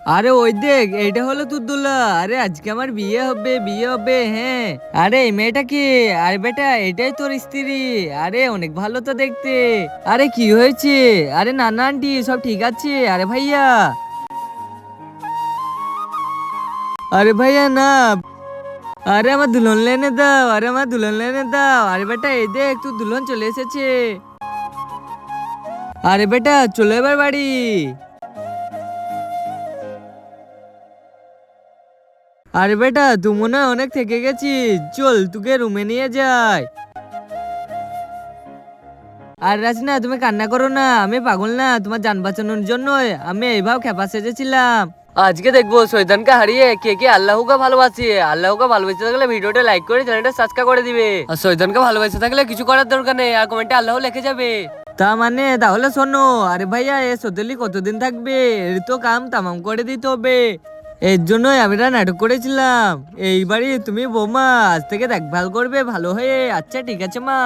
আরে ওই দেখ, এইটা হলো তোর দুলা। আরে আজকে আমার বিয়ে হবে, বিয়ে হবে, হ্যাঁ। আরে এই মেয়েটা কি? আরে বেটা, এটাই তোর স্ত্রী। আরে অনেক ভালো তো দেখতে। আরে কি হয়েছে? আরে নানা আন্টি সব ঠিক আছে? আরে ভাইয়া, আরে ভাইয়া না। আরে আমার দুলহন লেনে দাও, আরে আমার দুলহন লেনে দাও। আরে বেটা এই দেখ, তোর দুলহন চলে এসেছে। আরে বেটা চলো এবার বাড়ি। আরে বেটা তুই মনে হয় অনেক থেকে গেছিস, চল তোকে রুমে নিয়ে যাই। আর রাজনা, তুমি কান্না করো না, আমি পাগল না, তোমার যান বাঁচানোর জন্য আমি এইভাবে খেপা সেজেছিলাম। আজকে দেখবো শয়তানকে হারিয়ে কে কে আল্লাহকে ভালোবাসে। আল্লাহকে ভালোবাসতে থাকলে ভিডিওটা লাইক করে চ্যানেলটা সাবস্ক্রাইব করে দিবে, আর শয়তানকে ভালোবাসতে থাকলে কিছু করার দরকার নেই, আর কমেন্টে আল্লাহ লিখে যাবে। তা মানে তাহলে শোনো, আরে ভাইয়া এ সত্যি কতদিন থাকবে? এর তো কাম তামাম করে দিতে হবে। এর জন্যই আমরা নাটক করেছিলাম। এইবারই তুমি বৌমা আজ থেকে দেখভাল করবে ভালো হয়ে। আচ্ছা ঠিক আছে মা।